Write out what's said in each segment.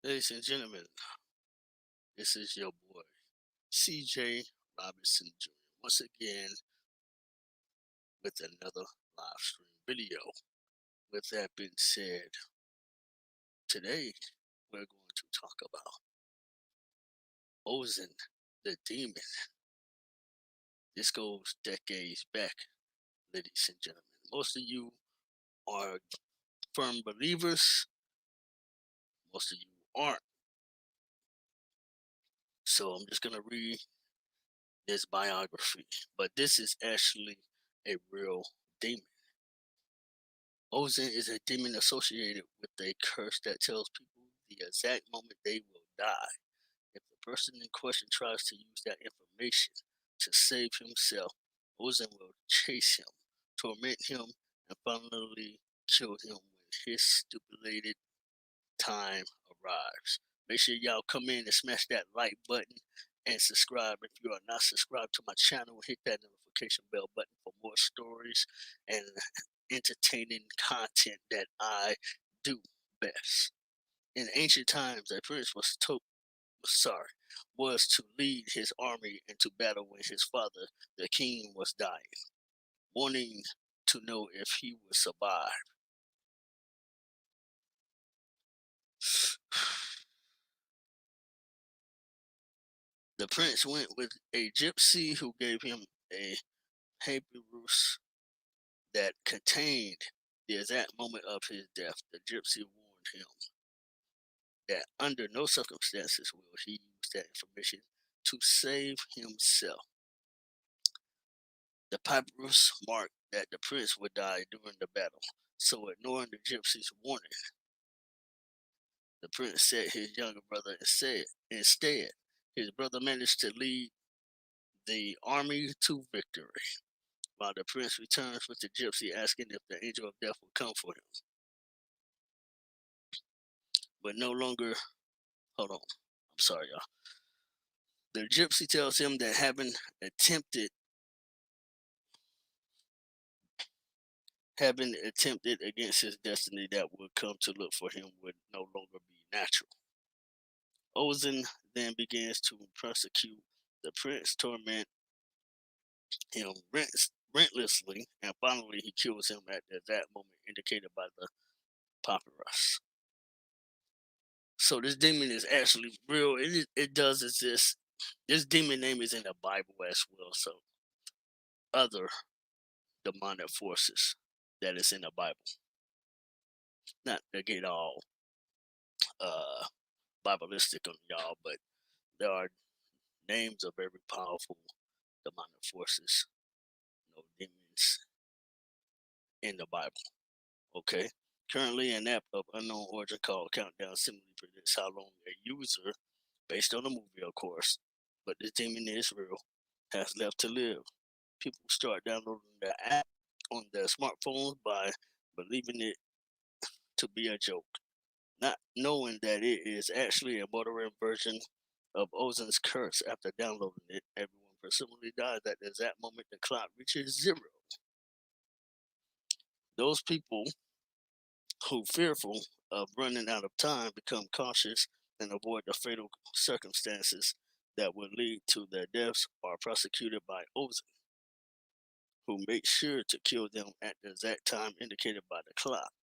Ladies and gentlemen, this is your boy CJ Robinson Jr. once again with another live stream video. With that being said, today we're going to talk about Ozhin the Demon. This goes decades back, ladies and gentlemen. Most of you are firm believers, most of you aren't. So I'm just going to read this biography, but this is actually a real demon. Ozhin is a demon associated with a curse that tells people the exact moment they will die. If the person in question tries to use that information to save himself, Ozhin will chase him, torment him, and finally kill him when his stipulated time arrives. Make sure y'all come in and smash that like button and subscribe if you are not subscribed to my channel. Hit that notification bell button for more stories and entertaining content that I do best. In ancient times, a prince was to lead his army into battle when his father, the king, was dying, wanting to know if he would survive. The prince went with a gypsy who gave him a papyrus that contained the exact moment of his death. The gypsy warned him that under no circumstances will he use that information to save himself. The papyrus marked that the prince would die during the battle, so ignoring the gypsy's warning, the prince sent his younger brother instead. His brother managed to lead the army to victory, while the prince returns with the gypsy asking if the angel of death will come for him. But no longer, hold on, I'm sorry, y'all. The gypsy tells him that having attempted against his destiny that would come to look for him would no longer be natural. Ozhin then begins to persecute the prince, torment him relentlessly, and finally he kills him at that moment indicated by the papyrus. So this demon is actually real. It does exist. This demon name is in the Bible as well. So other demonic forces that is in the Bible. Not to get all Bible-istic on y'all, but there are names of very powerful demonic forces, demons in the Bible. Okay. Currently, an app of unknown origin called Countdown simply predicts how long a user, based on the movie, of course, but this demon is real, has left to live. People start downloading the app on their smartphones by believing it to be a joke, not knowing that it is actually a modern version of Ozhin's curse. After downloading it, everyone presumably dies at the exact moment the clock reaches 0. Those people who, fearful of running out of time, become cautious and avoid the fatal circumstances that would lead to their deaths are prosecuted by Ozhin, who makes sure to kill them at the exact time indicated by the clock.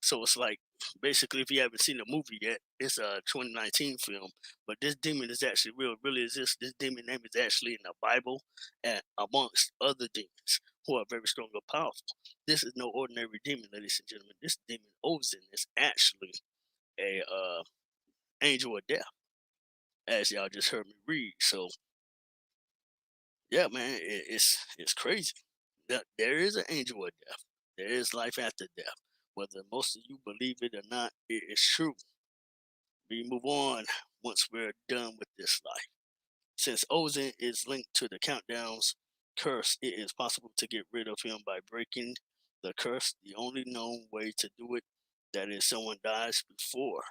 So it's like, basically, if you haven't seen the movie yet, it's a 2019 film, but this demon is actually real, really exists. This demon name is actually in the Bible, and amongst other demons who are very strong and powerful. This is no ordinary demon, ladies and gentlemen. This demon Ozhin is actually a angel of death, as y'all just heard me read. So yeah, man, it's crazy. There is an angel of death. There is life after death. Whether most of you believe it or not, it is true. We move on once we're done with this life. Since Ozhin is linked to the Countdown's curse, it is possible to get rid of him by breaking the curse. The only known way to do it, that is, someone dies before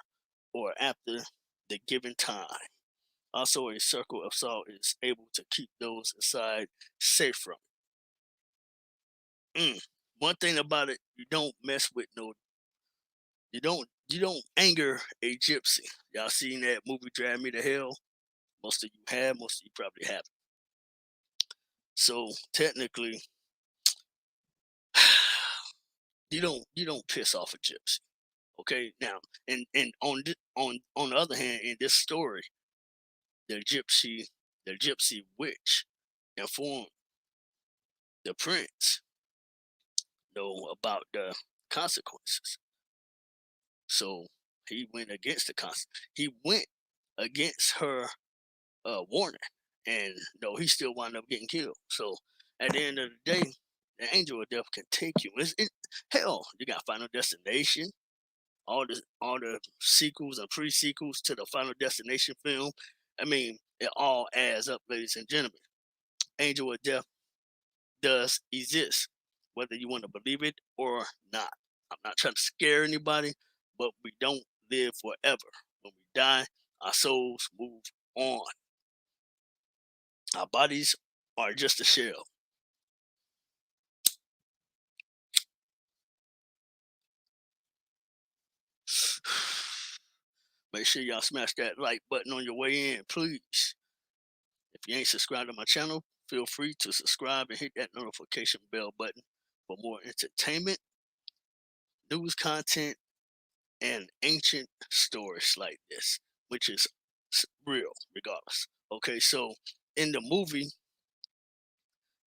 or after the given time. Also, a circle of salt is able to keep those inside safe from it. One thing about it, you don't You don't anger a gypsy. Y'all seen that movie Drag Me to Hell? Most of you have, most of you probably haven't. So technically, you don't piss off a gypsy. Okay, now and on the other hand, in this story, the gypsy witch informed the prince about the consequences. So he went against the he went against her warning, and no, he still wound up getting killed. So at the end of the day, the angel of death can take you. Hell, you got Final Destination, all the sequels and pre-sequels to the Final Destination film. I mean, it all adds up, ladies and gentlemen. Angel of death does exist, whether you want to believe it or not. I'm not trying to scare anybody, but we don't live forever. When we die, our souls move on. Our bodies are just a shell. Make sure y'all smash that like button on your way in, please. If you ain't subscribed to my channel, feel free to subscribe and hit that notification bell button for more entertainment, news content, and ancient stories like this, which is real regardless. Okay, so in the movie,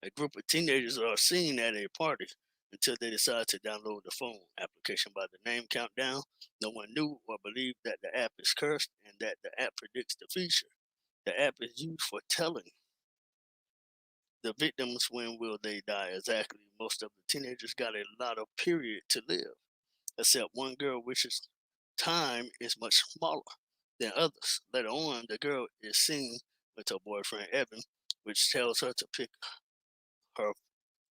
a group of teenagers are seen at a party until they decide to download the phone application by the name countdown. No one knew or believed that the app is cursed and that the app predicts the future. The app is used for telling the victims when will they die exactly. Most of the teenagers got a lot of period to live, except one girl, which is time is much smaller than others. Later on, the girl is seen with her boyfriend Evan, which tells her to pick her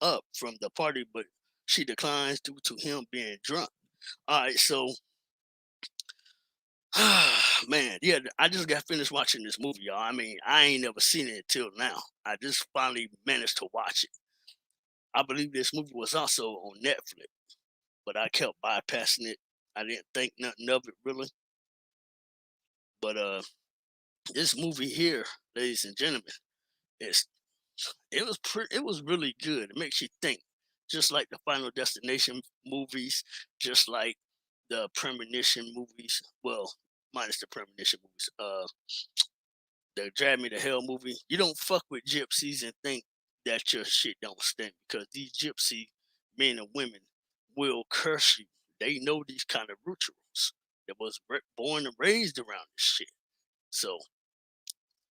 up from the party, but she declines due to him being drunk. All right, so man, yeah, I just got finished watching this movie, y'all. I mean, I ain't never seen it until now. I just finally managed to watch it. I believe this movie was also on Netflix, but I kept bypassing it. I didn't think nothing of it really. But this movie here, ladies and gentlemen, it's it was really good. It makes you think, just like the Final Destination movies, just like the Premonition movies. Well, minus the Premonition movies. The Drag Me to Hell movie. You don't fuck with gypsies and think that your shit don't stink, because these gypsy men and women will curse you. They know these kind of rituals. They was born and raised around this shit. So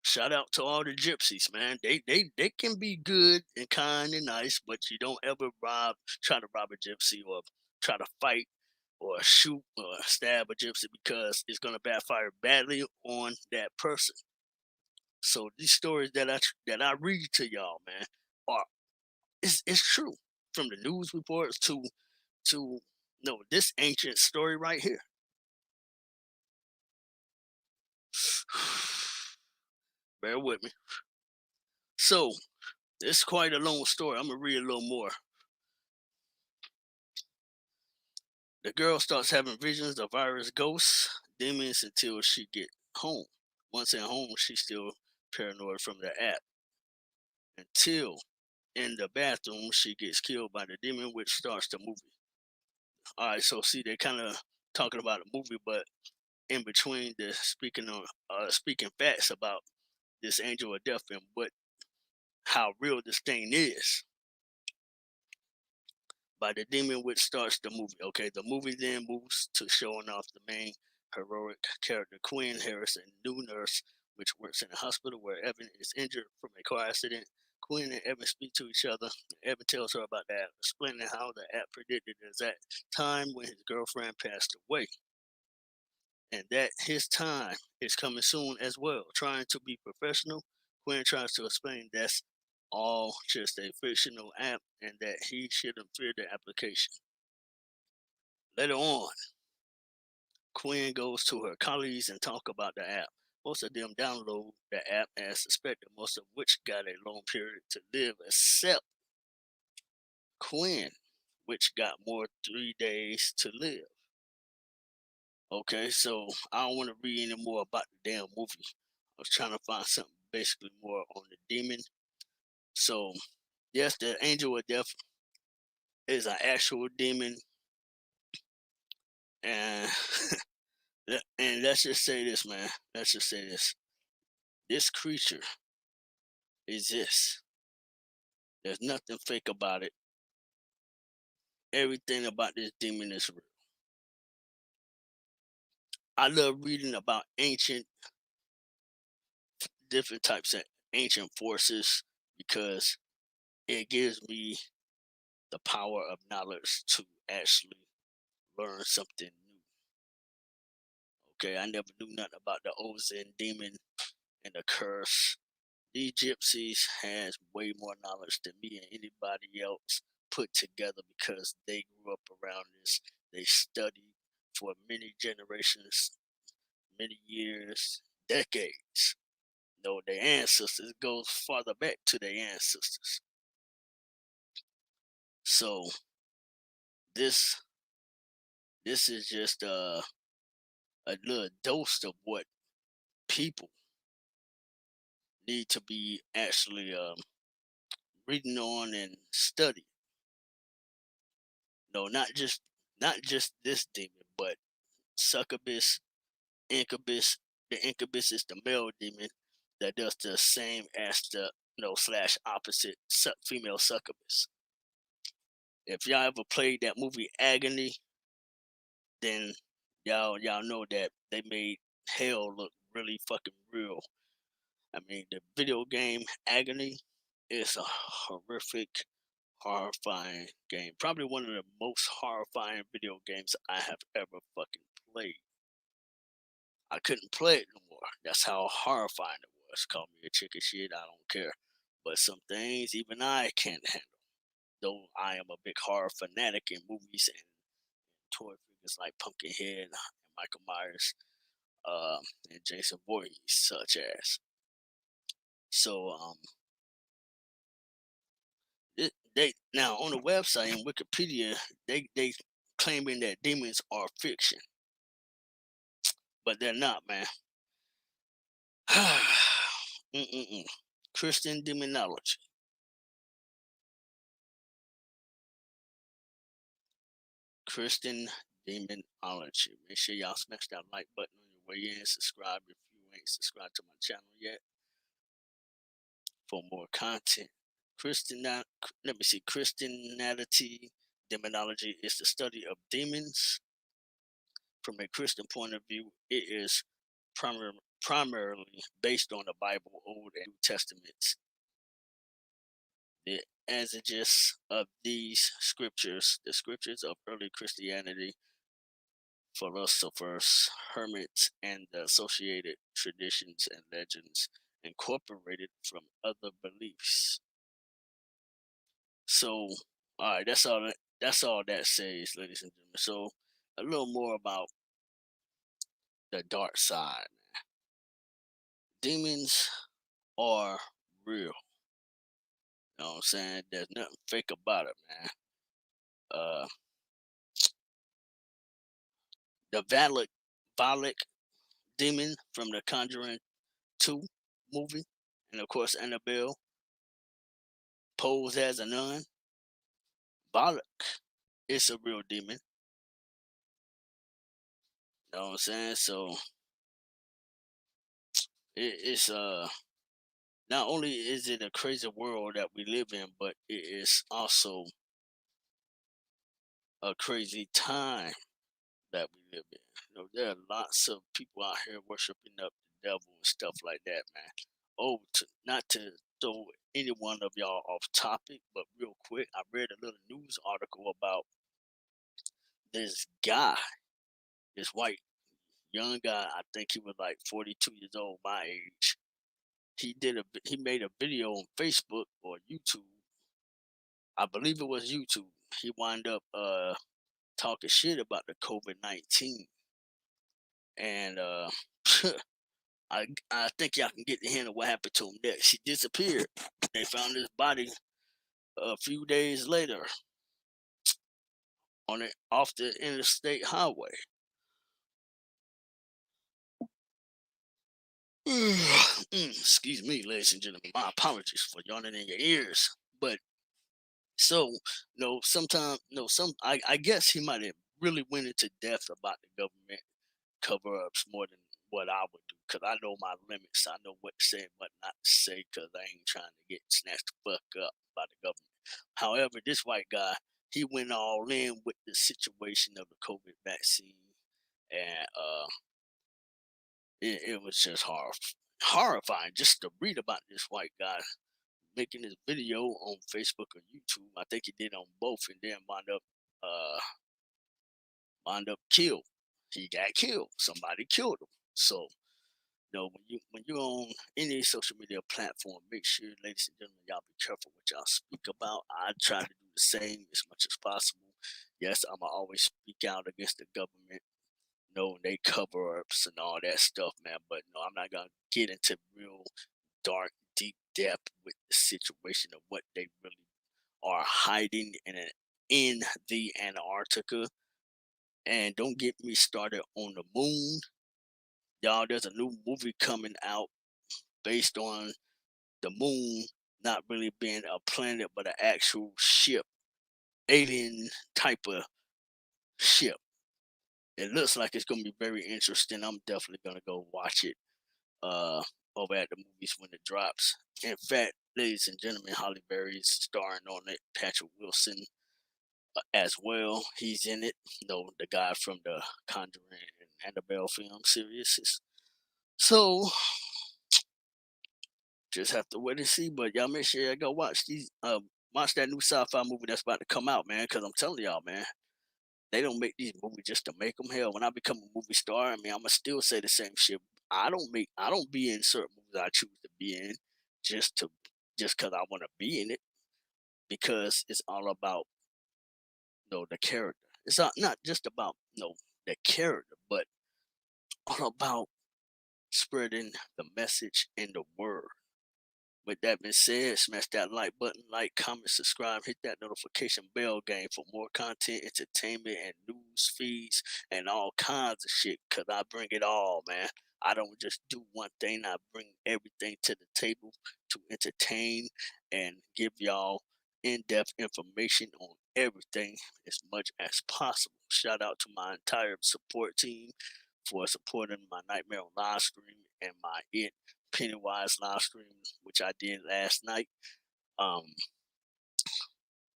shout out to all the gypsies, man. They can be good and kind and nice, but you don't ever try to rob a gypsy or try to fight or shoot or stab a gypsy, because it's gonna backfire badly on that person. So these stories that I read to y'all, man, are it's true. From the news reports to no, this ancient story right here. Bear with me. So it's quite a long story. I'm gonna read a little more. The girl starts having visions of virus ghosts, demons until she get home. Once at home, she's still paranoid from the app. Until in the bathroom, she gets killed by the demon, which starts the movie. All right, so see, they're kind of talking about a movie, but in between, the speaking facts about this angel of death and how real this thing is by the demon, which starts the movie. Okay, the movie then moves to showing off the main heroic character, Quinn Harris, a new nurse, which works in a hospital where Evan is injured from a car accident. Quinn and Evan speak to each other. Evan tells her about the app, explaining how the app predicted the exact time when his girlfriend passed away, and that his time is coming soon as well. Trying to be professional, Quinn tries to explain that's all just a fictional app and that he shouldn't fear the application. Later on, Quinn goes to her colleagues and talk about the app. Most of them download the app as suspected, most of which got a long period to live, except Quinn, which got more 3 days to live. Okay, so I don't want to read any more about the damn movie. I was trying to find something basically more on the demon. So, yes, the angel of death is an actual demon, and and let's just say this, man. Let's just say this: this creature exists. There's nothing fake about it. Everything about this demon is real. I love reading about different types of ancient forces because it gives me the power of knowledge to actually learn something new. Okay, I never knew nothing about the Ozhin demon and the curse. These gypsies has way more knowledge than me and anybody else put together because they grew up around this. They studied for many generations, many years, decades. No, their ancestors goes farther back to their ancestors. So this this is just a little dose of what people need to be actually reading on and studying. No, not just this demon, but succubus, incubus. The incubus is the male demon that does the same as the slash opposite female succubus. If y'all ever played that movie Agony, then y'all know that they made hell look really fucking real. I mean, the video game Agony is a horrific, horrifying game. Probably one of the most horrifying video games I have ever fucking played. I couldn't play it no more. That's how horrifying it was. Call me a chicken shit, I don't care. But some things even I can't handle. Though I am a big horror fanatic in movies and toy figures like Pumpkinhead and Michael Myers, and Jason Voorhees, such as. So they now on the website in Wikipedia they claiming that demons are fiction, but they're not, man. Mm-mm-mm. Christian demonology. Christian demonology. Make sure y'all smash that like button on your way in. Subscribe if you ain't subscribed to my channel yet for more content. Let me see. Christianity demonology is the study of demons. From a Christian point of view, it is primarily based on the Bible, Old and New Testaments. The exegesis of these scriptures, the scriptures of early Christianity, philosophers, hermits, and the associated traditions and legends incorporated from other beliefs. So, all right, that's all that says, ladies and gentlemen. So, a little more about the dark side. Demons are real. You know what I'm saying? There's nothing fake about it, man. Uh, the Valak demon from the Conjuring 2 movie, and of course Annabelle posed as a nun. Valak is a real demon. You know what I'm saying? So it's not only is it a crazy world that we live in, but it is also a crazy time that we live in. You know, there are lots of people out here worshiping up the devil and stuff like that, man. Oh, not to throw any one of y'all off topic, but real quick, I read a little news article about this guy, this white young guy. I think he was like 42 years old, my age. He made a video on Facebook or YouTube. I believe it was YouTube. He wound up talking shit about the COVID-19, and I think y'all can get the hint of what happened to him next. He disappeared. They found his body a few days later on it off the interstate highway. Excuse me, ladies and gentlemen. My apologies for yawning in your ears. But so, no, sometimes, no, I guess he might have really went into depth about the government cover ups more than what I would do because I know my limits. I know what to say and what not to say because I ain't trying to get snatched the fuck up by the government. However, this white guy, he went all in with the situation of the COVID vaccine, and it was just horrifying just to read about this white guy making this video on Facebook or YouTube. I think he did on both, and then uh wound up killed. He got killed. Somebody killed him. So when you're on any social media platform, make sure, ladies and gentlemen, y'all be careful what y'all speak about. I try to do the same as much as possible. Yes, I'ma always speak out against the government, they cover ups and all that stuff, man. But no, I'm not gonna get into real dark, deep depth with the situation of what they really are hiding in the Antarctica. And don't get me started on the moon. Y'all, there's a new movie coming out based on the moon not really being a planet but an actual ship, alien type of ship. It looks like it's gonna be very interesting. I'm definitely gonna go watch it uh over at the movies when it drops. In fact, ladies and gentlemen, Holly Berry is starring on it. Patrick Wilson as well. He's in it. The guy from the Conjuring and Annabelle film series. So just have to wait and see. But y'all make sure y'all go watch that new sci-fi movie that's about to come out, man. Because I'm telling y'all, man, they don't make these movies just to make them. Hell, when I become a movie star, I mean, I'ma still say the same shit. I don't be in certain movies I choose to be in just to just because I want to be in it because it's all about the character. It's not just about the character, but all about spreading the message and the word. With that being said, smash that like button, like, comment, subscribe, hit that notification bell game for more content, entertainment, and news feeds, and all kinds of shit. Cause I bring it all, man. I don't just do one thing. I bring everything to the table to entertain and give y'all in-depth information on everything as much as possible. Shout out to my entire support team for supporting my Nightmare on live stream and my Pennywise live stream, which I did last night. Um,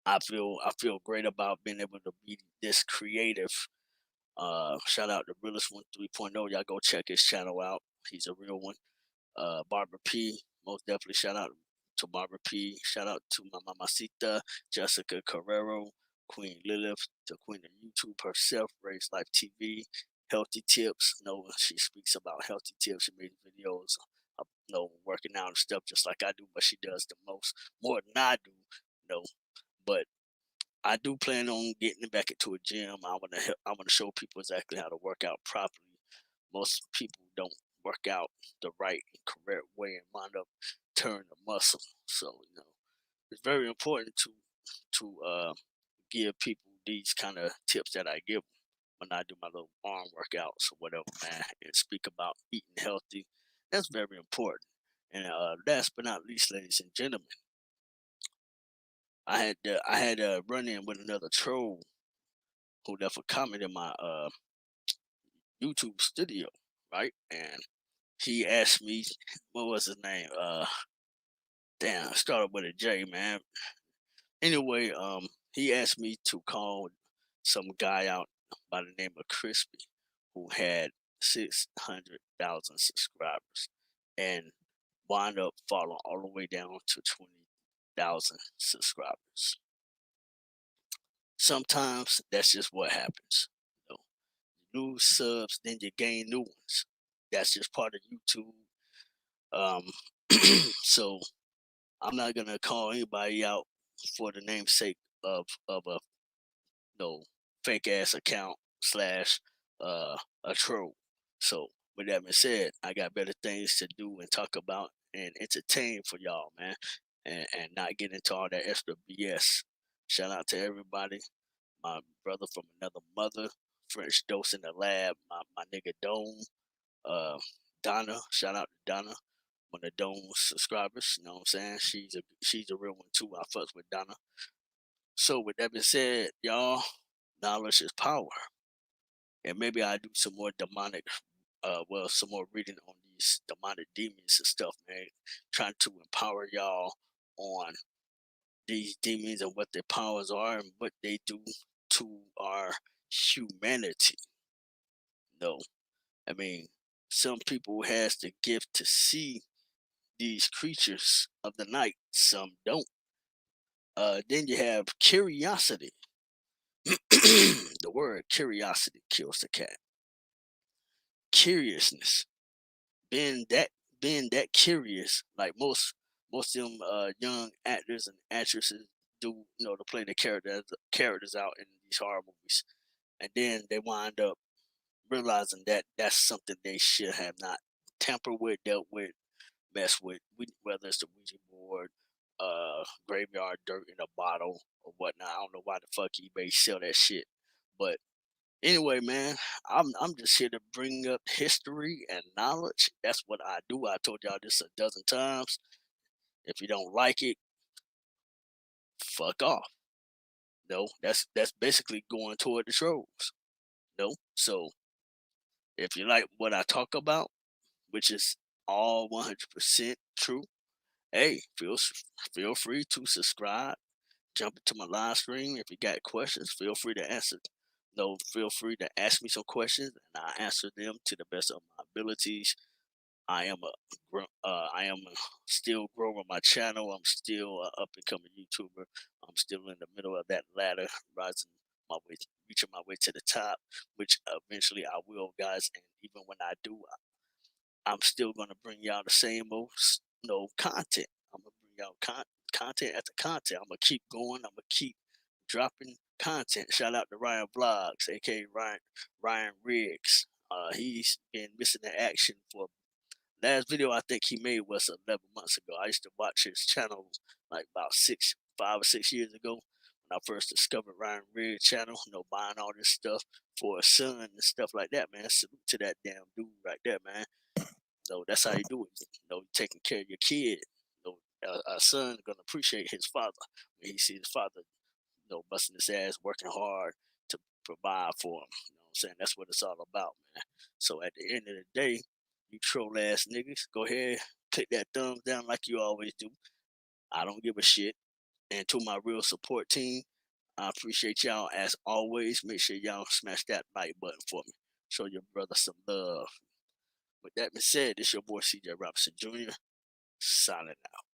I feel great about being able to be this creative. Shout out to Realist One 3.0. Y'all go check his channel out. He's a real one. Barbara P. Most definitely shout out to Barbara P. Shout out to my mamacita, Jessica Carrero, Queen Lilith, the queen of YouTube herself, Raised Life TV, Healthy Tips. She speaks about healthy tips. She made videos, working out and stuff just like I do, but she does the most, more than I do. But I do plan on getting back into a gym. I want to show people exactly how to work out properly. Most people don't work out the right and correct way and wind up tearing the muscle. So it's very important to give people these kind of tips that I give when I do my little arm workouts or whatever, man, and speak about eating healthy. That's very important. And last but not least, ladies and gentlemen, I had a run in with another troll who left a comment in my YouTube studio, right? And he asked me, what was his name? Damn, I started with a J, man. Anyway, he asked me to call some guy out by the name of Crispy, who had 600,000 subscribers, and wound up falling all the way down to 20,000 subscribers. Sometimes that's just what happens. You lose subs, then you gain new ones. That's just part of YouTube. Um, so I'm not gonna call anybody out for the namesake of a fake ass account slash a troll. So with that being said, I got better things to do and talk about and entertain for y'all, man, and not get into all that extra BS. Shout out to everybody, my brother from another mother, French Dose in the lab, my nigga Dome, uh, Donna. Shout out to Donna, one of Dome's subscribers. You know what I'm saying? She's a real one too. I fucks with Donna. So with that being said, y'all, knowledge is power. And maybe I do some more demonic, some more reading on these demonic demons and stuff, man. Trying to empower y'all on these demons and what their powers are and what they do to our humanity. No, I mean, some people has the gift to see these creatures of the night. Some don't. Then you have curiosity. The word curiosity kills the cat. Curiousness, being that being that curious, like most of them young actors and actresses do, to play the characters out in these horror movies, and then they wind up realizing that that's something they should have not tampered with, dealt with, messed with, whether it's the Ouija board, graveyard dirt in a bottle or whatnot. I don't know why the fuck eBay sell that shit, but anyway, man, I'm just here to bring up history and knowledge. That's what I do. I told y'all this a dozen times. If you don't like it, fuck off. No, that's basically going toward the trolls. No, so if you like what I talk about, which is all 100% true, hey, feel free to subscribe. Jump into my live stream. If you got questions, feel free to answer. No, feel free to ask me some questions, and I answer them to the best of my abilities. I am still growing my channel. I'm still up and coming YouTuber. I'm still in the middle of that ladder, rising my way, reaching my way to the top, which eventually I will, guys. And even when I do, I'm still gonna bring y'all the same old, content. I'm gonna bring y'all content after content. I'm gonna keep going. I'm gonna keep dropping content. Shout out to Ryan Vlogs, aka Ryan Riggs. He's been missing the action for last video I think he made was 11 months ago. I used to watch his channel like about 5 or 6 years ago when I first discovered Ryan Riggs channel. Buying all this stuff for a son and stuff like that, man. Salute to that damn dude right there, man. That's how you do it. Taking care of your kid. A son gonna appreciate his father when he sees his father, busting his ass, working hard to provide for him. You know what I'm saying? That's what it's all about, man. So at the end of the day, you troll ass niggas, go ahead, click that thumbs down like you always do. I don't give a shit. And to my real support team, I appreciate y'all as always. Make sure y'all smash that like button for me. Show your brother some love. With that being said, it's your boy CJ Robinson Jr. signing out.